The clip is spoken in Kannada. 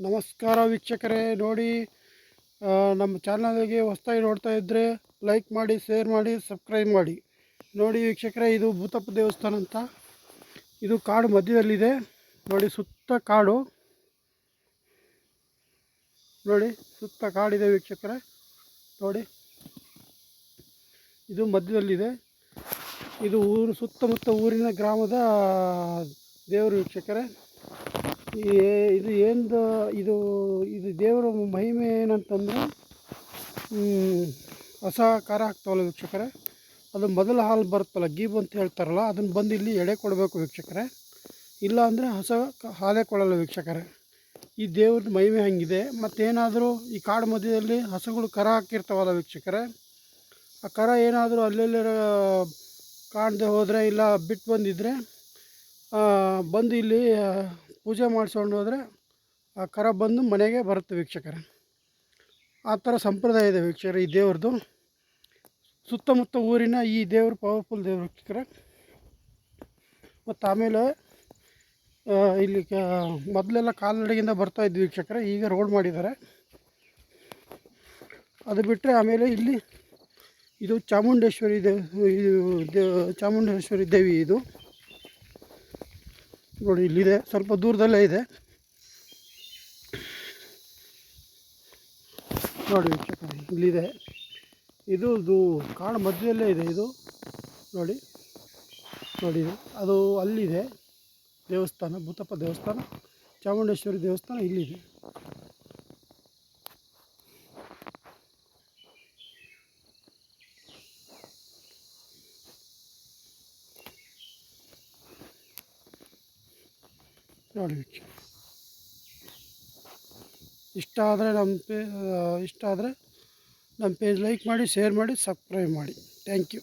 ನಮಸ್ಕಾರ ವೀಕ್ಷಕರೇ. ನೋಡಿ, ನಮ್ಮ ಚಾನಲ್ಗೆ ಹೊಸದಾಗಿ ನೋಡ್ತಾ ಇದ್ದರೆ ಲೈಕ್ ಮಾಡಿ, ಶೇರ್ ಮಾಡಿ, ಸಬ್ಸ್ಕ್ರೈಬ್ ಮಾಡಿ. ನೋಡಿ ವೀಕ್ಷಕರೇ, ಇದು ಭೂತಪ್ಪ ದೇವಸ್ಥಾನ ಅಂತ. ಇದು ಕಾಡು ಮಧ್ಯದಲ್ಲಿದೆ. ನೋಡಿ, ಸುತ್ತ ಕಾಡು. ನೋಡಿ, ಸುತ್ತ ಕಾಡಿದೆ ವೀಕ್ಷಕರೇ. ನೋಡಿ, ಇದು ಮಧ್ಯದಲ್ಲಿದೆ. ಇದು ಸುತ್ತಮುತ್ತ ಊರಿನ ಗ್ರಾಮದ ದೇವರು ವೀಕ್ಷಕರೇ. ಇದು ಏನು ಇದು ಇದು ದೇವರ ಮಹಿಮೆ ಏನಂತಂದರೆ, ಹೊಸ ಖಾರ ಹಾಕ್ತಾವಲ್ಲ ವೀಕ್ಷಕರೇ, ಅದು ಮೊದಲು ಹಾಲು ಬರುತ್ತಲ್ಲ, ಗೀಬು ಅಂತ ಹೇಳ್ತಾರಲ್ಲ, ಅದನ್ನು ಬಂದು ಇಲ್ಲಿ ಎಡೆ ಕೊಡಬೇಕು ವೀಕ್ಷಕರೇ. ಇಲ್ಲ ಅಂದರೆ ಹೊಸ ಹಾಲೇ ಕೊಡಲ್ಲ ವೀಕ್ಷಕರೇ. ಈ ದೇವ್ರದ್ದು ಮಹಿಮೆ ಹಂಗಿದೆ. ಮತ್ತೇನಾದರೂ ಈ ಕಾಡು ಮಧ್ಯದಲ್ಲಿ ಹಸುಗಳು ಕರ ಹಾಕಿರ್ತಾವಲ್ಲ ವೀಕ್ಷಕರೇ, ಆ ಕರ ಏನಾದರೂ ಅಲ್ಲೆಲ್ಲ ಕಾಣದೆ ಹೋದರೆ, ಇಲ್ಲ ಬಿಟ್ಟು ಬಂದಿದ್ದರೆ, ಬಂದು ಇಲ್ಲಿ ಪೂಜೆ ಮಾಡಿಸ್ಕೊಂಡು ಹೋದರೆ ಆ ಕರ ಬಂದು ಮನೆಗೆ ಬರುತ್ತೆ ವೀಕ್ಷಕರೇ. ಆ ಥರ ಸಂಪ್ರದಾಯ ಇದೆ ವೀಕ್ಷಕರೇ ಈ ದೇವ್ರದ್ದು. ಸುತ್ತಮುತ್ತ ಊರಿನ ಈ ದೇವರು ಪವರ್ಫುಲ್ ದೇವರು ವೀಕ್ಷಕರೇ. ಮತ್ತು ಆಮೇಲೆ ಇಲ್ಲಿ ಮೊದಲೆಲ್ಲ ಕಾಲ್ನಡಿಗೆಯಿಂದ ಬರ್ತಾಯಿದ್ವಿ ವೀಕ್ಷಕರೇ. ಈಗ ರೋಡ್ ಮಾಡಿದ್ದಾರೆ. ಅದು ಬಿಟ್ಟರೆ ಆಮೇಲೆ ಇಲ್ಲಿ ಇದು ಚಾಮುಂಡೇಶ್ವರಿ ಚಾಮುಂಡೇಶ್ವರಿ ದೇವಿ. ಇದು ನೋಡಿ, ಇಲ್ಲಿದೆ, ಸ್ವಲ್ಪ ದೂರದಲ್ಲೇ ಇದೆ. ನೋಡಿ ವೀಕ್ಷಕರೇ, ಇಲ್ಲಿದೆ. ಇದು ಕಾಡು ಮಧ್ಯದಲ್ಲೇ ಇದೆ. ಇದು ನೋಡಿ, ಅದು ಅಲ್ಲಿದೆ ದೇವಸ್ಥಾನ, ಭೂತಪ್ಪ ದೇವಸ್ಥಾನ, ಚಾಮುಂಡೇಶ್ವರಿ ದೇವಸ್ಥಾನ ಇಲ್ಲಿದೆ. ನೋಡಿ ವೀಕ್ಷಕ, ಇಷ್ಟ ಆದರೆ ನಮ್ಮ ಪೇಜ್ ಲೈಕ್ ಮಾಡಿ, ಶೇರ್ ಮಾಡಿ, ಸಬ್ಸ್ಕ್ರೈಬ್ ಮಾಡಿ. Thank you.